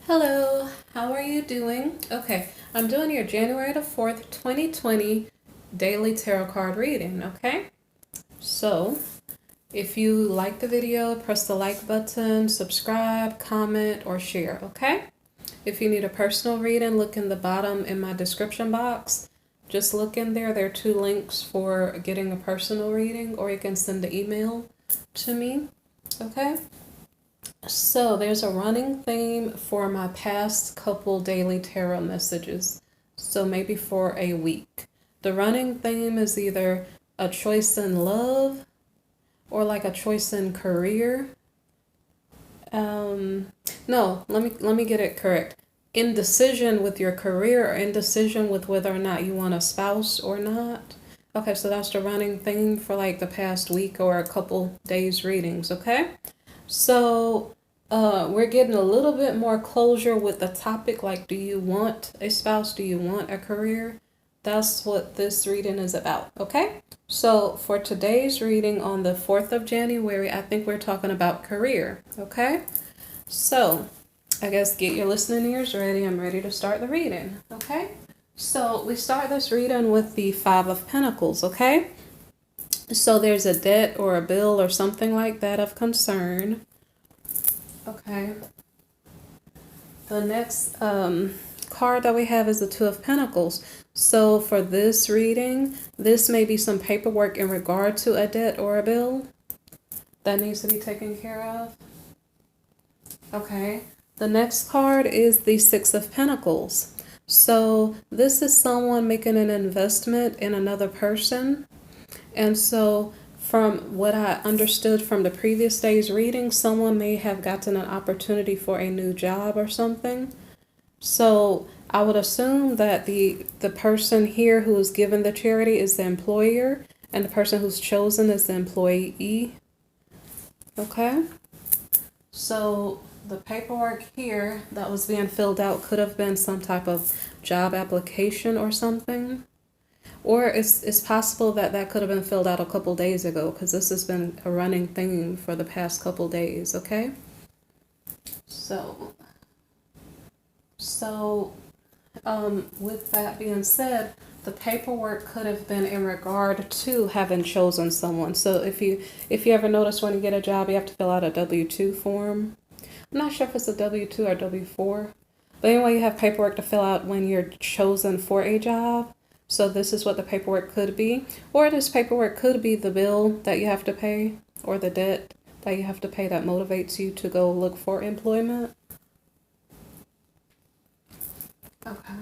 Hello, how are you doing? Okay, I'm doing your January the 4th, 2020 daily tarot card reading, okay? So, if you like the video, press the like button, subscribe, comment, or share, okay? If you need a personal reading, look in the bottom in my description box. Just look in there. There are two links for getting a personal reading, or you can send the email to me, okay? So there's a running theme for my past couple daily tarot messages. So maybe for a week. The running theme is either a choice in love or like a choice in career. No, let me get it correct. Indecision with your career or indecision with whether or not you want a spouse or not. Okay, so that's the running theme for like the past week or a couple days readings, okay? So we're getting a little bit more closure with the topic, like, do you want a spouse? Do you want a career? That's what this reading is about, okay? So for today's reading on the 4th of January, I think we're talking about career, okay? So I guess get your listening ears ready. I'm ready to start the reading, okay? So we start this reading with the Five of Pentacles, okay? So there's a debt or a bill or something like that of concern. Okay. The next card that we have is the Two of Pentacles. So for this reading, this may be some paperwork in regard to a debt or a bill that needs to be taken care of. Okay. The next card is the Six of Pentacles. So this is someone making an investment in another person. And so from what I understood from the previous day's reading, someone may have gotten an opportunity for a new job or something. So I would assume that the person here who is given the charity is the employer, and the person who's chosen is the employee. Okay? So the paperwork here that was being filled out could have been some type of job application or something. Or it's possible that that could have been filled out a couple days ago, because this has been a running theme for the past couple days, okay? So with that being said, the paperwork could have been in regard to having chosen someone. So if you ever notice when you get a job, you have to fill out a W-2 form. I'm not sure if it's a W-2 or W-4. But anyway, you have paperwork to fill out when you're chosen for a job. So this is what the paperwork could be. Or this paperwork could be the bill that you have to pay or the debt that you have to pay that motivates you to go look for employment. Okay.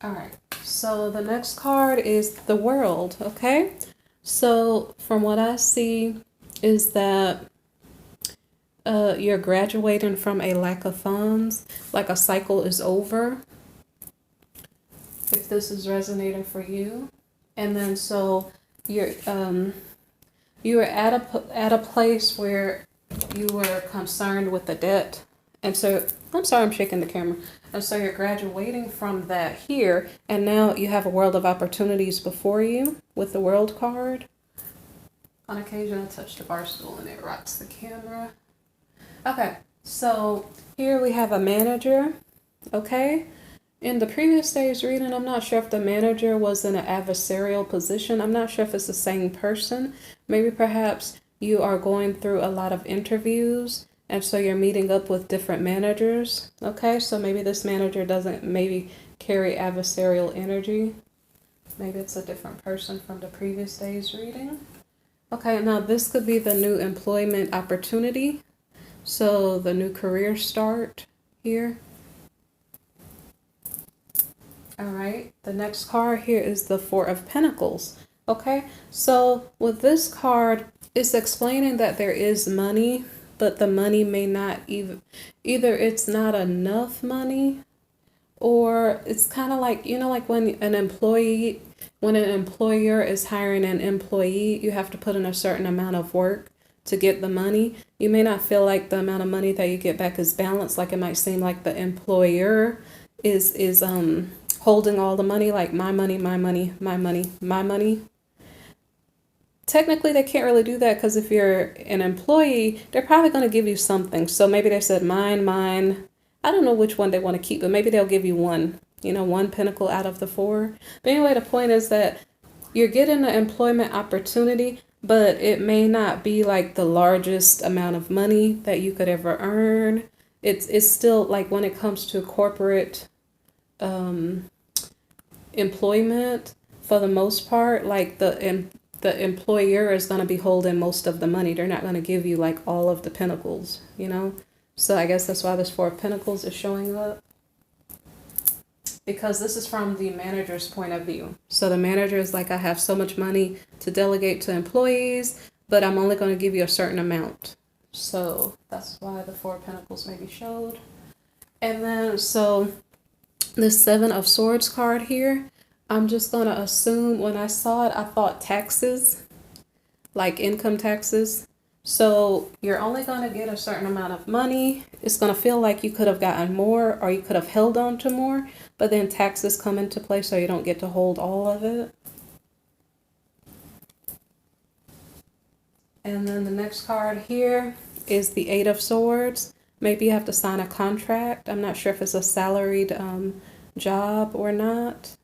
All right. So the next card is the World, okay? So from what I see is that you're graduating from a lack of funds, like a cycle is over, if this is resonating for you. And then so you're at a place where you were concerned with the debt, and so I'm sorry, I'm shaking the camera. And so you're graduating from that here, and now you have a world of opportunities before you with the World card. On occasion I touch the bar stool and it rocks the camera. Okay, so here we have a manager, okay? In the previous day's reading, I'm not sure if the manager was in an adversarial position. I'm not sure if it's the same person. Maybe perhaps you are going through a lot of interviews, and so you're meeting up with different managers. Okay, so maybe this manager doesn't maybe carry adversarial energy. Maybe it's a different person from the previous day's reading. Okay, now this could be the new employment opportunity. So the new career start here. All right, the next card here is the Four of Pentacles. Okay, so with this card, it's explaining that there is money, but the money may not either it's not enough money, or it's kind of like, you know, like when an employer is hiring an employee, you have to put in a certain amount of work to get the money. You may not feel like the amount of money that you get back is balanced. Like it might seem like the employer is holding all the money, like my money, my money, my money, my money. technically they can't really do that because if you're an employee, they're probably going to give you something. So maybe they said mine. I don't know which one they want to keep, but maybe they'll give you one, one pentacle out of the four. But anyway, the point is that you're getting an employment opportunity, but it may not be like the largest amount of money that you could ever earn. It's still like when it comes to corporate employment, for the most part, like the employer is going to be holding most of the money. They're not going to give you like all of the pentacles, So I guess that's why this Four of Pentacles is showing up. Because this is from the manager's point of view. So the manager is like, I have so much money to delegate to employees, but I'm only going to give you a certain amount. So that's why the Four of Pentacles may be showed. And then, so the Seven of Swords card here, I'm just going to assume when I saw it, I thought taxes, like income taxes. So you're only going to get a certain amount of money. It's going to feel like you could have gotten more or you could have held on to more, but then taxes come into play so you don't get to hold all of it. And then the next card here is the Eight of Swords. Maybe you have to sign a contract. I'm not sure if it's a salaried job or not,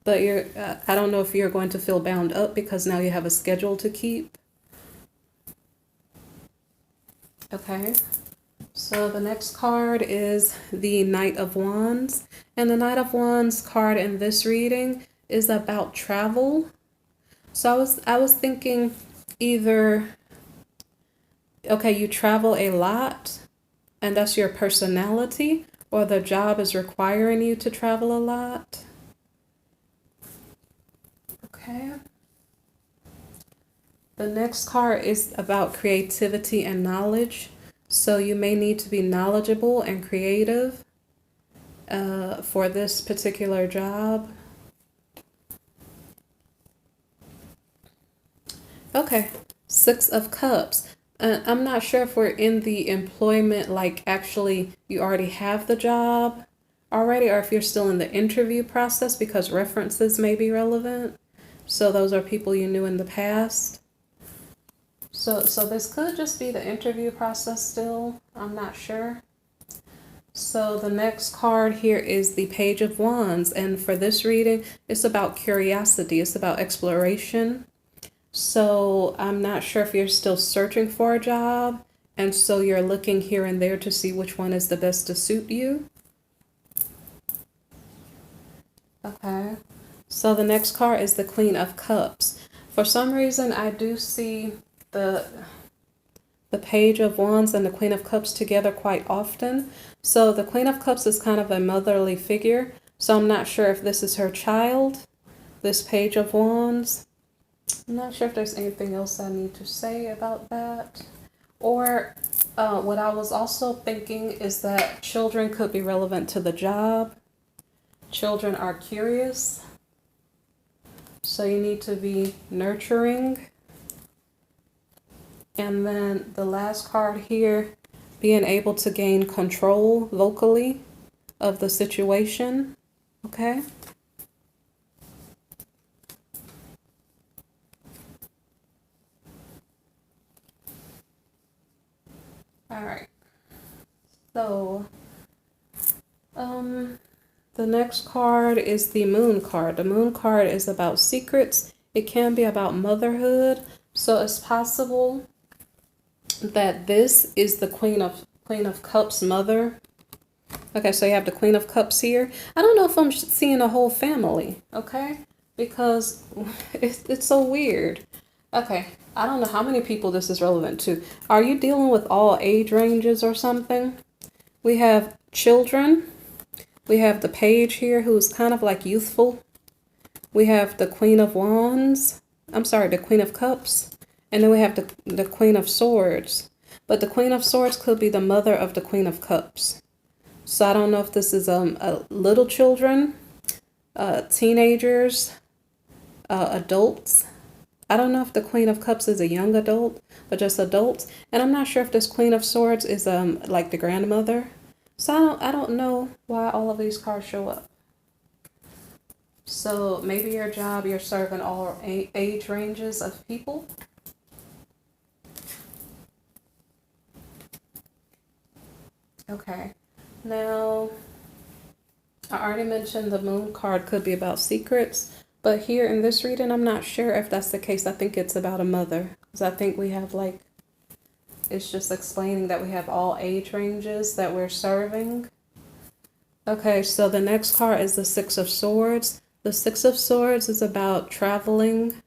but I don't know if you're going to feel bound up because now you have a schedule to keep. Okay, so the next card is the Knight of Wands. And the Knight of Wands card in this reading is about travel. So I was thinking either, okay, you travel a lot and that's your personality, or the job is requiring you to travel a lot. Okay. The next card is about creativity and knowledge. So you may need to be knowledgeable and creative for this particular job. Okay, Six of Cups. I'm not sure if we're in the employment, like actually you already have the job already, or if you're still in the interview process because references may be relevant. So those are people you knew in the past. So this could just be the interview process still. I'm not sure. So the next card here is the Page of Wands. And for this reading, it's about curiosity. It's about exploration. So I'm not sure if you're still searching for a job. And so you're looking here and there to see which one is the best to suit you. Okay. So the next card is the Queen of Cups. For some reason, I do see the Page of Wands and the Queen of Cups together quite often. So the Queen of Cups is kind of a motherly figure. So I'm not sure if this is her child, this Page of Wands. I'm not sure if there's anything else I need to say about that. Or what I was also thinking is that children could be relevant to the job. Children are curious. So you need to be nurturing. And then the last card here, being able to gain control locally of the situation. Okay. All right. So, the next card is the Moon card. The Moon card is about secrets. It can be about motherhood. So it's possible that this is the Queen of Cups mother. Okay, so you have the Queen of Cups here. I don't know if I'm seeing a whole family, okay? Because it's so weird. Okay, I don't know how many people this is relevant to. Are you dealing with all age ranges or something? We have children. We have the Page here who's kind of like youthful. We have the Queen of Wands. I'm sorry, the Queen of Cups. And then we have the Queen of Swords. But the Queen of Swords could be the mother of the Queen of Cups. So I don't know if this is little children, teenagers, adults. I don't know if the Queen of Cups is a young adult, but just adults. And I'm not sure if this Queen of Swords is like the grandmother. So I don't know why all of these cards show up. So maybe your job, you're serving all age ranges of people. Okay. Now, I already mentioned the moon card could be about secrets, but here in this reading, I'm not sure if that's the case. I think it's about a mother. Because I think we have like, it's just explaining that we have all age ranges that we're serving. Okay, so the next card is the Six of Swords. The Six of Swords is about traveling.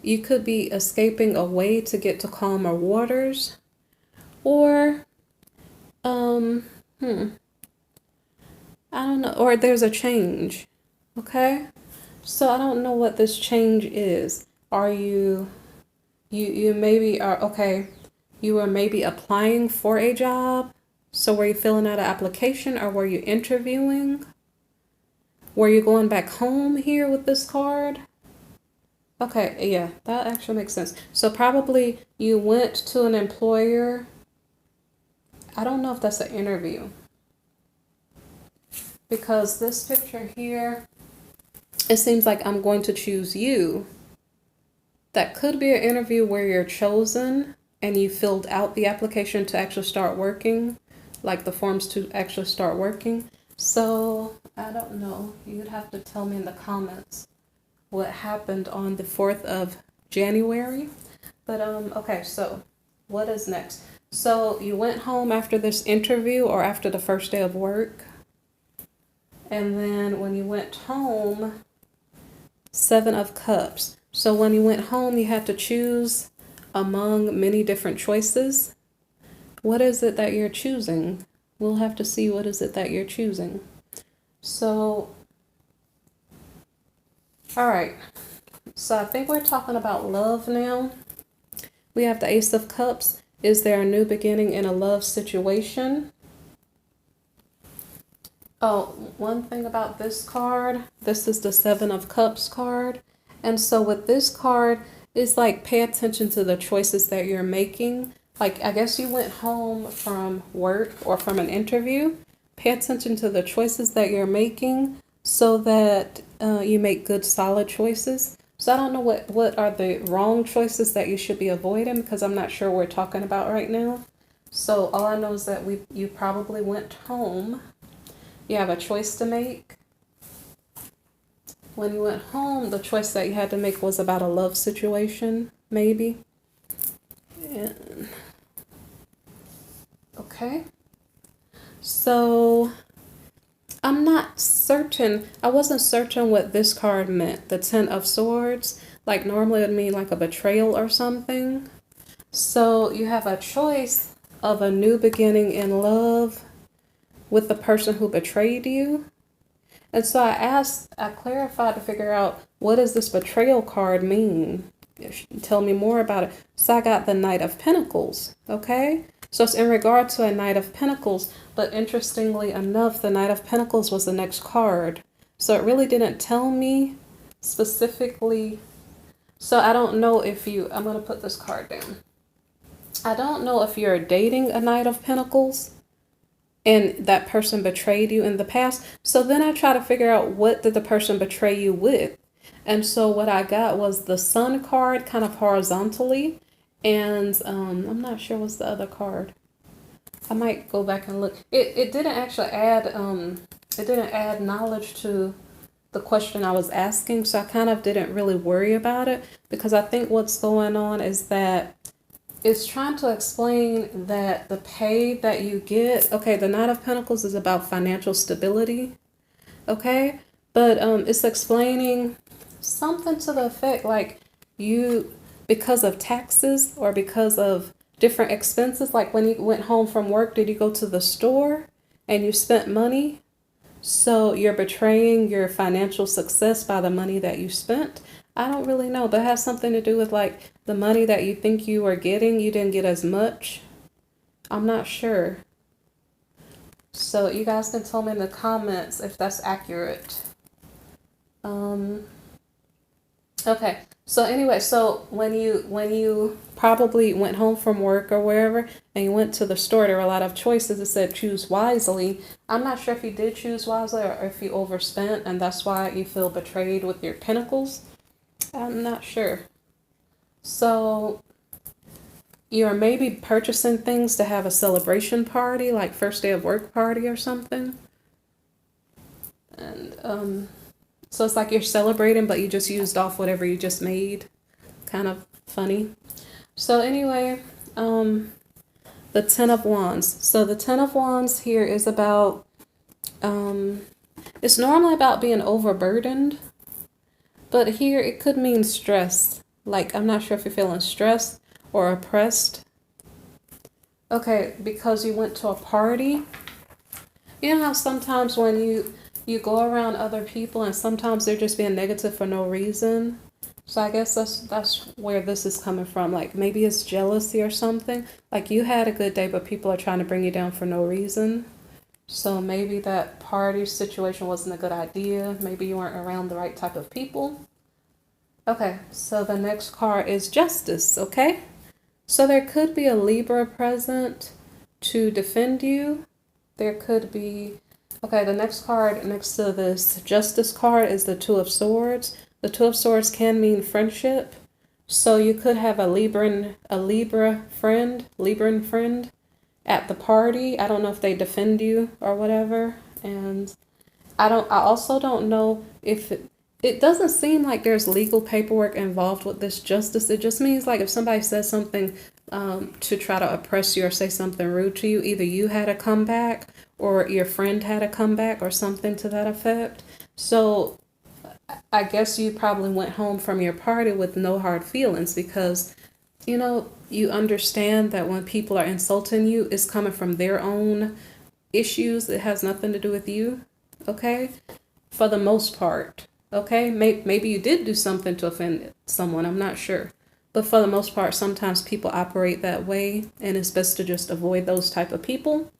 You could be escaping away to get to calmer waters. Or, I don't know, or there's a change, okay? So I don't know what this change is. Are you maybe are, okay, you were maybe applying for a job? So were you filling out an application or were you interviewing? Were you going back home here with this card? Okay, yeah, that actually makes sense. So probably you went to an employer. I don't know if that's an interview. Because this picture here, it seems like I'm going to choose you. That could be an interview where you're chosen and you filled out the application to actually start working, like the forms to actually start working. So I don't know. You'd have to tell me in the comments what happened on the 4th of January. But okay, so what is next? So you went home after this interview or after the first day of work. And then when you went home, 7 of Cups. So when you went home, you had to choose among many different choices. What is it that you're choosing? We'll have to see what is it that you're choosing. So, all right. So I think we're talking about love now. We have the Ace of Cups. Is there a new beginning in a love situation? Oh, one thing about this card, this is the 7 of Cups card. And so with this card, it's like pay attention to the choices that you're making. Like, I guess you went home from work or from an interview. Pay attention to the choices that you're making so that you make good, solid choices. So I don't know what are the wrong choices that you should be avoiding because I'm not sure what we're talking about right now. So all I know is that you probably went home. You have a choice to make. When you went home, the choice that you had to make was about a love situation, maybe. And, okay. So I'm not certain. I wasn't certain what this card meant. The 10 of Swords. Like normally it would mean like a betrayal or something. So you have a choice of a new beginning in love with the person who betrayed you. And so I clarified to figure out what does this betrayal card mean? Tell me more about it. So I got the Knight of Pentacles, okay? So it's in regard to a Knight of Pentacles, but interestingly enough, the Knight of Pentacles was the next card. So it really didn't tell me specifically. So I don't know if I'm going to put this card down. I don't know if you're dating a Knight of Pentacles and that person betrayed you in the past. So then I try to figure out what did the person betray you with. And so what I got was the Sun card kind of horizontally. And I'm not sure what's the other card. I might go back and look. It didn't actually add knowledge to the question I was asking. So I kind of didn't really worry about it because I think what's going on is that it's trying to explain that the pay that you get, okay, the Knight of Pentacles is about financial stability, okay? But it's explaining something to the effect like you, because of taxes or because of different expenses, like when you went home from work, did you go to the store and you spent money? So you're betraying your financial success by the money that you spent. I don't really know, but it has something to do with like the money that you think you were getting, you didn't get as much. I'm not sure. So you guys can tell me in the comments if that's accurate. Okay, So anyway, so when you probably went home from work or wherever and you went to the store, there were a lot of choices. It said choose wisely. I'm not sure if you did choose wisely or if you overspent and that's why you feel betrayed with your pentacles. I'm not sure. So you're maybe purchasing things to have a celebration party, like first day of work party or something. And so it's like you're celebrating, but you just used off whatever you just made. Kind of funny. So anyway, the Ten of Wands. So the Ten of Wands here is about, it's normally about being overburdened, but here it could mean stress. Like, I'm not sure if you're feeling stressed or oppressed. Okay, because you went to a party. You know how sometimes when you go around other people and sometimes they're just being negative for no reason. So I guess that's where this is coming from. Like maybe it's jealousy or something. Like you had a good day, but people are trying to bring you down for no reason. So maybe that party situation wasn't a good idea. Maybe you weren't around the right type of people. Okay, so the next card is Justice, okay? So there could be a Libra present to defend you. There could be, okay, the next card next to this Justice card is the Two of Swords. The Two of Swords can mean friendship. So you could have a Libra friend at the party. I don't know if they defend you or whatever. And I also don't know if it doesn't seem like there's legal paperwork involved with this Justice. It just means like if somebody says something to try to oppress you or say something rude to you, either you had a comeback or your friend had a comeback or something to that effect. So I guess you probably went home from your party with no hard feelings because, you know, you understand that when people are insulting you, it's coming from their own issues. It has nothing to do with you, okay? For the most part, okay? Maybe you did do something to offend someone, I'm not sure. But for the most part, sometimes people operate that way, and it's best to just avoid those type of people.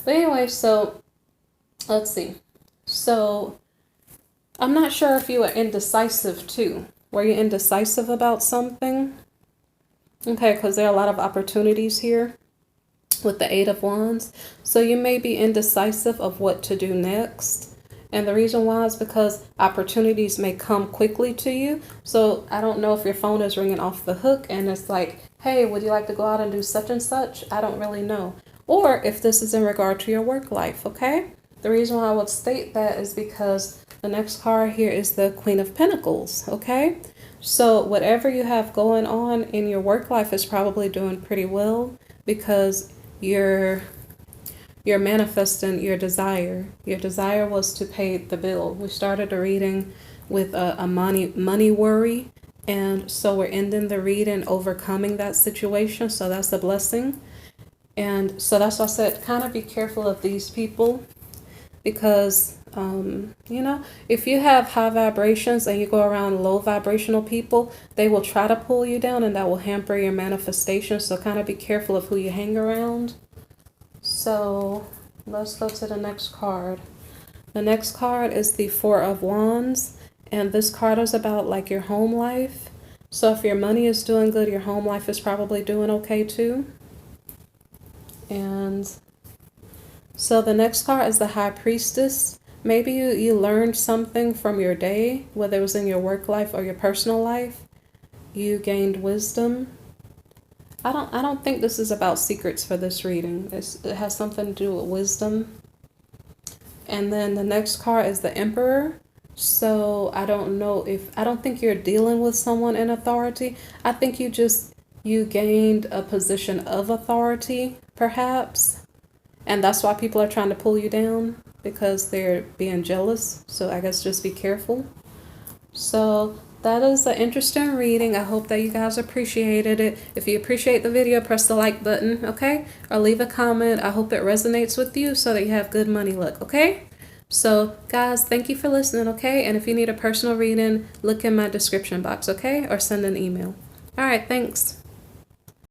But anyway, so let's see. So I'm not sure if you were indecisive too. Were you indecisive about something? Okay, because there are a lot of opportunities here with the Eight of Wands. So you may be indecisive of what to do next. And the reason why is because opportunities may come quickly to you. So I don't know if your phone is ringing off the hook and it's like, hey, would you like to go out and do such and such? I don't really know. Or if this is in regard to your work life, okay? The reason why I would state that is because the next card here is the Queen of Pentacles, okay? So whatever you have going on in your work life is probably doing pretty well because you're manifesting your desire. Your desire was to pay the bill. We started the reading with a money worry, and so we're ending the reading overcoming that situation, so that's a blessing. And so that's why I said kind of be careful of these people because you know, if you have high vibrations and you go around low vibrational people, they will try to pull you down and that will hamper your manifestation. So kind of be careful of who you hang around. So let's go to the next card. The next card is the Four of Wands. And this card is about like your home life. So if your money is doing good, your home life is probably doing okay too. And so the next card is the High Priestess. Maybe you learned something from your day, whether it was in your work life or your personal life. You gained wisdom. I don't think this is about secrets for this reading. It has something to do with wisdom. And then the next card is the Emperor. So I don't think you're dealing with someone in authority. I think you gained a position of authority, perhaps. And that's why people are trying to pull you down, because they're being jealous. So I guess just be careful. So that is an interesting reading. I hope that you guys appreciated it. If you appreciate the video, press the like button, okay? Or leave a comment. I hope it resonates with you so that you have good money luck, okay? So guys, thank you for listening, okay? And if you need a personal reading, look in my description box, okay? Or send an email. All right, thanks.